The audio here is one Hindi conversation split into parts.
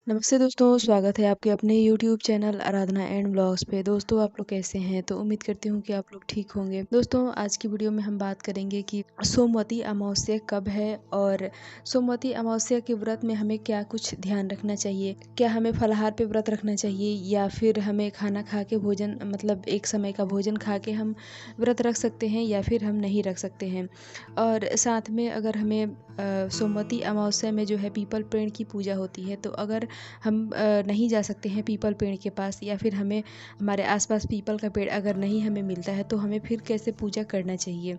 नमस्ते दोस्तों, स्वागत है आपके अपने YouTube channel Aradhana and blogs पे। दोस्तों, आप लोग कैसे हैं? तो उम्मीद करती हूँ कि आप लोग ठीक होंगे। दोस्तों, आज की वीडियो में हम बात करेंगे कि सोमवती अमावस्या कब है और सोमवती अमावस्या के व्रत में हमें क्या कुछ ध्यान रखना चाहिए। क्या हमें फलाहार पे व्रत रखना चाहिए या फिर हमें खाना खा के भोजन मतलब एक समय का भोजन खा के हम व्रत रख सकते हैं या फिर हम नहीं रख सकते हैं। और साथ में अगर हमें सोमवती अमावस्या में जो है पीपल पेड़ की पूजा होती है, तो अगर हम नहीं जा सकते हैं पीपल पेड़ के पास या फिर हमें हमारे आसपास पीपल का पेड़ अगर नहीं हमें मिलता है, तो हमें फिर कैसे पूजा करना चाहिए।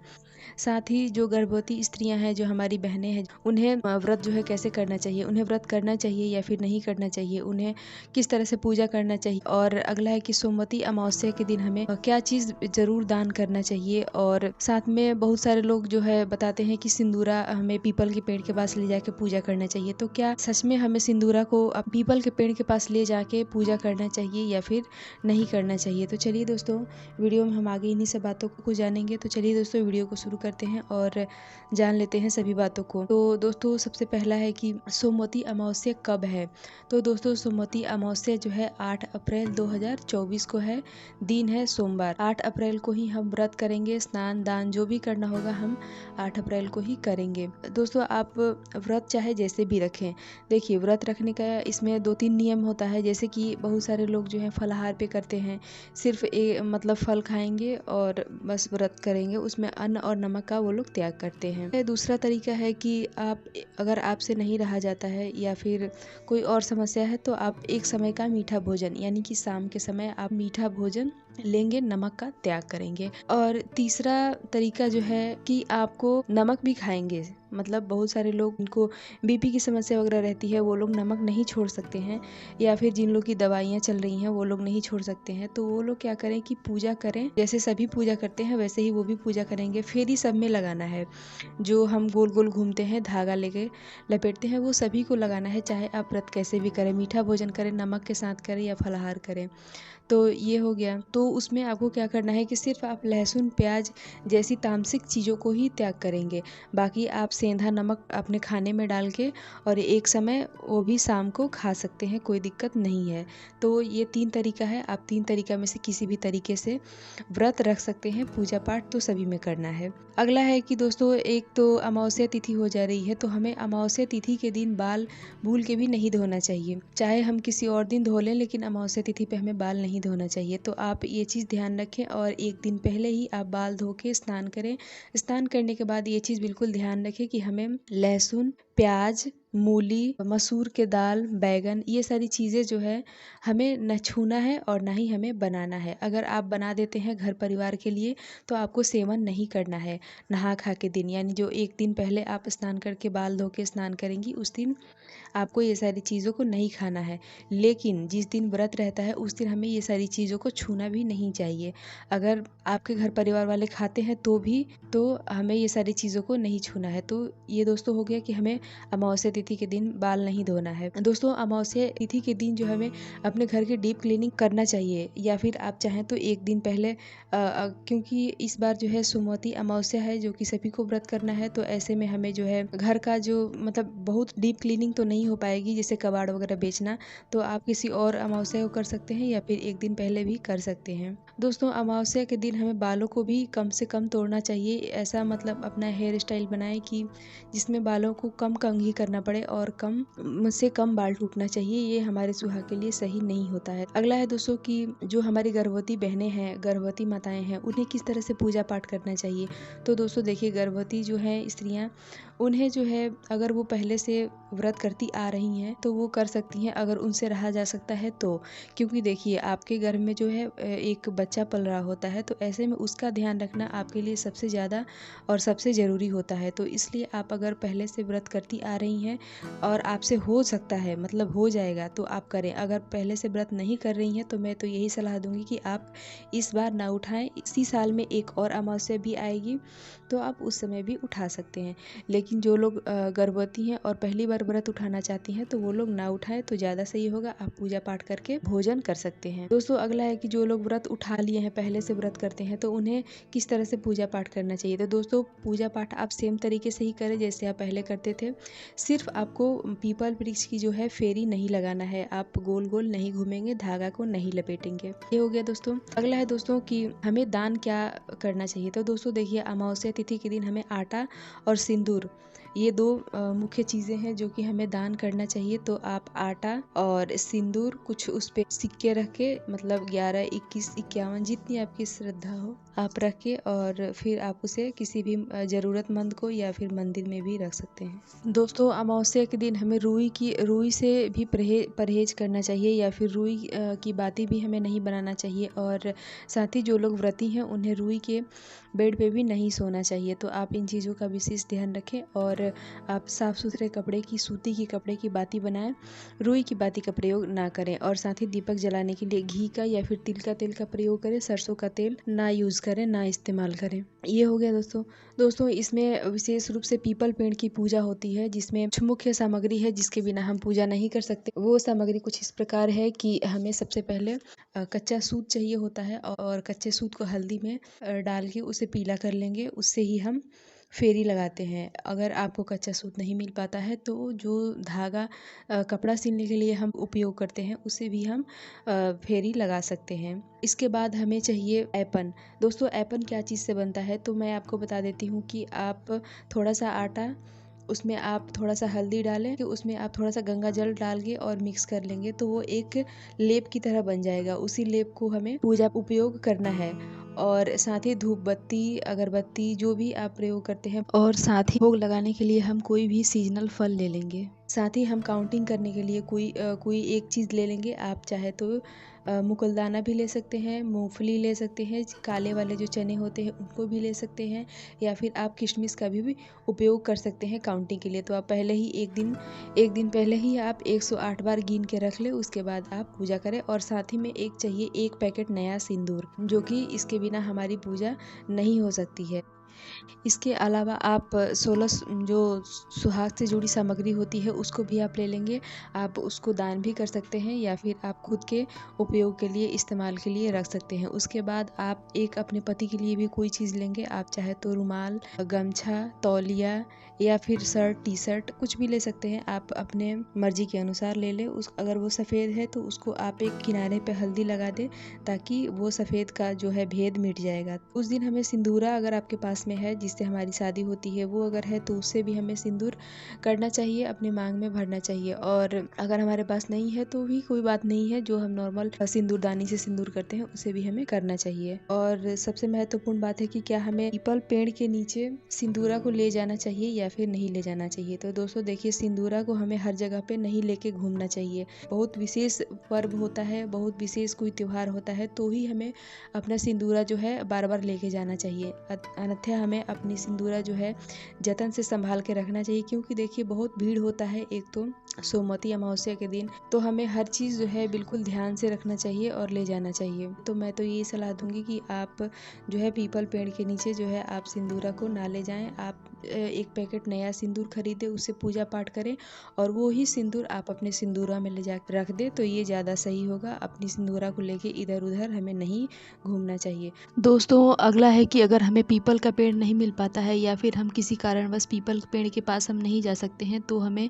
साथ ही जो गर्भवती स्त्रियां हैं, जो हमारी बहनें हैं, उन्हें व्रत जो है कैसे करना चाहिए, उन्हें व्रत करना चाहिए या फिर नहीं करना चाहिए, उन्हें किस तरह से पूजा करना चाहिए। और अगला है कि सोमवती अमावस्या के दिन हमें क्या चीज़ ज़रूर दान करना चाहिए। और साथ में बहुत सारे लोग जो है बताते हैं कि सिंदूरा हमें पीपल के पेड़ के पास ले जाके पूजा करना चाहिए। तो क्या सच में हमें सिंदूरा को पीपल के पेड़ के पास ले जाके पूजा करना चाहिए या फिर नहीं करना चाहिए। तो चलिए दोस्तों, वीडियो में हम आगे इन्हीं सब बातों को जानेंगे। तो चलिए दोस्तों, वीडियो को शुरू करते हैं और जान लेते हैं सभी बातों को। तो दोस्तों, सबसे पहला है कि सोमवती अमावस्या कब है। तो दोस्तों, सोमवती अमावस्या जो है 8 अप्रैल 2024 को है। दिन है सोमवार। 8 अप्रैल को ही हम व्रत करेंगे। स्नान दान जो भी करना होगा हम 8 अप्रैल को ही करेंगे। दोस्तों, आप व्रत चाहे जैसे भी रखें। देखिए, व्रत रखने का इसमें 2-3 नियम होता है। जैसे कि बहुत सारे लोग जो है फलाहार पे करते हैं, सिर्फ मतलब फल खाएंगे और बस व्रत करेंगे, उसमें अन्न और नमक का वो लोग त्याग करते हैं। दूसरा तरीका है कि आप अगर आपसे नहीं रहा जाता है या फिर कोई और समस्या है, तो आप एक समय का मीठा भोजन यानी कि शाम के समय आप मीठा भोजन लेंगे, नमक का त्याग करेंगे। और तीसरा तरीका जो है कि आपको नमक भी खाएंगे। मतलब बहुत सारे लोग इनको बीपी की समस्या वगैरह रहती है, वो लोग नमक नहीं छोड़ सकते हैं, या फिर जिन लोग की दवाइयाँ चल रही हैं वो लोग नहीं छोड़ सकते हैं। तो वो लोग क्या करें कि पूजा करें, जैसे सभी पूजा करते हैं वैसे ही वो भी पूजा करेंगे। फेरी सब में लगाना है, जो हम गोल गोल घूमते हैं, धागा लेके लपेटते हैं, वो सभी को लगाना है। चाहे आप व्रत कैसे भी करें, मीठा भोजन करें, नमक के साथ करें या फलाहार करें। तो ये हो गया। तो उसमें आपको क्या करना है कि सिर्फ आप लहसुन प्याज जैसी तामसिक चीज़ों को ही त्याग करेंगे। बाकी आप सेंधा नमक अपने खाने में डाल के और एक समय वो भी शाम को खा सकते हैं, कोई दिक्कत नहीं है। तो ये 3 तरीका है, आप 3 तरीका में से किसी भी तरीके से व्रत रख सकते हैं। पूजा पाठ तो सभी में करना है। अगला है कि दोस्तों, एक तो अमावस्या तिथि हो जा रही है, तो हमें अमावस्या तिथि के दिन बाल भूल के भी नहीं धोना चाहिए। चाहे हम किसी और दिन धो लें, लेकिन अमावस्या तिथि पे हमें बाल नहीं धोना चाहिए। तो आप ये चीज़ ध्यान रखें और एक दिन पहले ही आप बाल धो के स्नान करें। स्नान करने के बाद ये चीज़ बिल्कुल ध्यान रखें कि हमें लहसुन, प्याज, मूली, मसूर के दाल, बैगन, ये सारी चीज़ें जो है हमें न छूना है और ना ही हमें बनाना है। अगर आप बना देते हैं घर परिवार के लिए, तो आपको सेवन नहीं करना है नहा खा के दिन। यानी जो एक दिन पहले आप स्नान करके बाल धो के स्नान करेंगी, उस दिन आपको ये सारी चीज़ों को नहीं खाना है। लेकिन जिस दिन व्रत रहता है उस दिन हमें ये सारी चीज़ों को छूना भी नहीं चाहिए। अगर आपके घर परिवार वाले खाते हैं तो हमें ये सारी चीज़ों को नहीं छूना है। तो ये दोस्तों हो गया कि हमें अमावस्या तिथि के दिन बाल नहीं धोना है। दोस्तों, अमावस्या तिथि के दिन जो हमें अपने घर की डीप क्लीनिंग करना चाहिए, या फिर आप चाहें तो एक दिन पहले क्योंकि इस बार जो है सोमवती अमावस्या है, जो कि सभी को व्रत करना है। तो ऐसे में हमें जो है घर का जो मतलब बहुत डीप क्लीनिंग तो नहीं हो पाएगी, जैसे कबाड़ वगैरह बेचना। तो आप किसी और अमावस्या को कर सकते हैं या फिर एक दिन पहले भी कर सकते हैं। दोस्तों, अमावस्या के दिन हमें बालों को भी कम से कम तोड़ना चाहिए। ऐसा मतलब अपना हेयर स्टाइल बनाएं कि जिसमें बालों को कम कंघी करना पड़े और कम से कम बाल टूटना चाहिए। ये हमारे सुहाग के लिए सही नहीं होता है। अगला है दोस्तों कि जो हमारी गर्भवती बहनें हैं, गर्भवती माताएं हैं, उन्हें किस तरह से पूजा पाठ करना चाहिए। तो दोस्तों देखिए, गर्भवती जो है स्त्रियां, उन्हें जो है अगर वो पहले से व्रत करती आ रही हैं तो वो कर सकती हैं, अगर उनसे रहा जा सकता है तो। क्योंकि देखिए, आपके घर में जो है एक बच्चा पल रहा होता है, तो ऐसे में उसका ध्यान रखना आपके लिए सबसे ज़्यादा और सबसे ज़रूरी होता है। तो इसलिए आप अगर पहले से व्रत करती आ रही हैं और आपसे हो सकता है, मतलब हो जाएगा, तो आप करें। अगर पहले से व्रत नहीं कर रही हैं तो मैं तो यही सलाह दूंगी कि आप इस बार ना उठाएं। इसी साल में एक और अमावस्या भी आएगी, तो आप उस समय भी उठा सकते हैं। लेकिन जो लोग गर्भवती हैं और पहली बार व्रत उठाना चाहती हैं तो वो लोग ना उठाएं तो ज़्यादा सही होगा। आप पूजा पाठ करके भोजन कर सकते हैं। दोस्तों अगला है कि जो लोग व्रत उठा लिए हैं, पहले से व्रत करते हैं, तो उन्हें किस तरह से पूजा पाठ करना चाहिए। तो दोस्तों पूजा पाठ आप सेम तरीके से ही करें जैसे आप पहले करते थे। सिर्फ आपको पीपल वृक्ष की जो है फेरी नहीं लगाना है। आप गोल गोल नहीं घूमेंगे, धागा को नहीं लपेटेंगे। ये हो गया दोस्तों। अगला है दोस्तों कि हमें दान क्या करना चाहिए। तो दोस्तों देखिए, अमावस्या तिथि के दिन हमें आटा और सिंदूर, ये दो मुख्य चीज़ें हैं जो कि हमें दान करना चाहिए। तो आप आटा और सिंदूर कुछ उस पे सिक्के रख के, मतलब 11, 21, 51 जितनी आपकी श्रद्धा हो आप रख के, और फिर आप उसे किसी भी ज़रूरतमंद को या फिर मंदिर में भी रख सकते हैं। दोस्तों अमावस्या के दिन हमें रुई से भी परहेज करना चाहिए, या फिर रुई की बाती भी हमें नहीं बनाना चाहिए। और साथ ही जो लोग व्रती हैं उन्हें रुई के बेड पे भी नहीं सोना चाहिए। तो आप इन चीज़ों का विशेष ध्यान रखें और आप साफ़ सुथरे कपड़े की, सूती की कपड़े की बाती बनाएं, रुई की बाती का प्रयोग ना करें। और साथ ही दीपक जलाने के लिए घी का या फिर तिल का तेल का प्रयोग करें। सरसों का तेल ना यूज़ करें, ना इस्तेमाल करें। ये हो गया दोस्तों इसमें विशेष रूप से पीपल पेड़ की पूजा होती है, जिसमें कुछ मुख्य सामग्री है जिसके बिना हम पूजा नहीं कर सकते। वो सामग्री कुछ इस प्रकार है कि हमें सबसे पहले कच्चा सूत चाहिए होता है, और कच्चे सूत को हल्दी में डाल के उसे पीला कर लेंगे। उससे ही हम फेरी लगाते हैं। अगर आपको कच्चा सूत नहीं मिल पाता है तो जो धागा कपड़ा सिलने के लिए हम उपयोग करते हैं उसे भी हम फेरी लगा सकते हैं। इसके बाद हमें चाहिए ऐपन। दोस्तों ऐपन क्या चीज़ से बनता है, तो मैं आपको बता देती हूँ कि आप थोड़ा सा आटा, उसमें आप थोड़ा सा हल्दी डालें, कि उसमें आप थोड़ा सा गंगा जल डाल के और मिक्स कर लेंगे तो वो एक लेप की तरह बन जाएगा। उसी लेप को हमें पूजा उपयोग करना है। और साथ ही धूप बत्ती, अगरबत्ती जो भी आप प्रयोग करते हैं, और साथ ही भोग लगाने के लिए हम कोई भी सीजनल फल ले लेंगे। साथ ही हम काउंटिंग करने के लिए कोई एक चीज़ ले लेंगे। आप चाहे तो मुकुलदाना भी ले सकते हैं, मूंगफली ले सकते हैं, काले वाले जो चने होते हैं उनको भी ले सकते हैं, या फिर आप किशमिश का भी उपयोग कर सकते हैं काउंटिंग के लिए। तो आप पहले ही एक दिन पहले ही आप 108 बार गिन के रख ले, उसके बाद आप पूजा करें। और साथ ही में चाहिए 1 पैकेट नया सिंदूर, जो कि इसके बिना हमारी पूजा नहीं हो सकती है। इसके अलावा आप 16 जो सुहाग से जुड़ी सामग्री होती है उसको भी आप ले लेंगे। आप उसको दान भी कर सकते हैं, या फिर आप खुद के उपयोग के लिए, इस्तेमाल के लिए रख सकते हैं। उसके बाद आप एक अपने पति के लिए भी कोई चीज़ लेंगे। आप चाहे तो रुमाल, गमछा, तौलिया, या फिर शर्ट, टी शर्ट कुछ भी ले सकते हैं। आप अपने मर्जी के अनुसार ले लें। अगर वो सफ़ेद है तो उसको आप एक किनारे पे हल्दी लगा दें, ताकि वो सफ़ेद का जो है भेद मिट जाएगा। उस दिन हमें सिंदूरा, अगर आपके पास में है जिससे हमारी शादी होती है, वो अगर है तो उससे भी हमें सिंदूर करना चाहिए, अपनी मांग में भरना चाहिए। और अगर हमारे पास नहीं है तो भी कोई बात नहीं है, जो हम नॉर्मल सिंदूरदानी से सिंदूर करते हैं उसे भी हमें करना चाहिए। और सबसे महत्वपूर्ण बात है कि क्या हमें पीपल पेड़ के नीचे सिंदूरा को ले जाना चाहिए या फिर नहीं ले जाना चाहिए। तो दोस्तों देखिए, सिंदूरा को हमें हर जगह पे नहीं लेके घूमना चाहिए। बहुत विशेष पर्व होता है, बहुत विशेष कोई त्योहार होता है तो ही हमें अपना सिंदूरा जो है बार बार लेके जाना चाहिए। अन्यथा हमें अपनी सिंदूरा जो है जतन से संभाल के रखना चाहिए, क्योंकि देखिए बहुत भीड़ होता है एक तो सोमवती अमावस्या के दिन। तो हमें हर चीज़ जो है बिल्कुल ध्यान से रखना चाहिए और ले जाना चाहिए। तो मैं तो ये सलाह दूंगी कि आप जो है पीपल पेड़ के नीचे जो है आप सिंदूरा को ना ले जाएं। आप एक पैकेट नया सिंदूर खरीदें, उससे पूजा पाठ करें, और वो ही सिंदूर आप अपने सिंदूरा में ले जा रख दें, तो ये ज़्यादा सही होगा। अपनी सिंदूरा को लेके इधर उधर हमें नहीं घूमना चाहिए। दोस्तों अगला है कि अगर हमें पीपल का पेड़ नहीं मिल पाता है, या फिर हम किसी कारणवश पीपल पेड़ के पास हम नहीं जा सकते हैं, तो हमें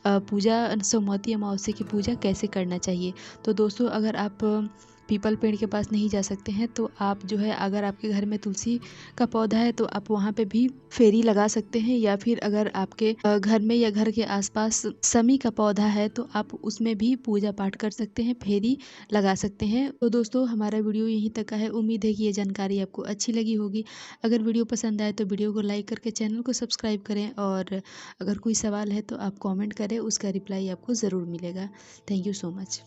पूजा, सोमवती अमावस्या की पूजा कैसे करना चाहिए। तो दोस्तों अगर आप पीपल पेड़ के पास नहीं जा सकते हैं तो आप जो है, अगर आपके घर में तुलसी का पौधा है तो आप वहाँ पे भी फेरी लगा सकते हैं, या फिर अगर आपके घर में या घर के आसपास समी का पौधा है तो आप उसमें भी पूजा पाठ कर सकते हैं, फेरी लगा सकते हैं। तो दोस्तों हमारा वीडियो यहीं तक का है। उम्मीद है कि ये जानकारी आपको अच्छी लगी होगी। अगर वीडियो पसंद आए तो वीडियो को लाइक करके चैनल को सब्सक्राइब करें, और अगर कोई सवाल है तो आप कमेंट करें, उसका रिप्लाई आपको ज़रूर मिलेगा। Thank you so much.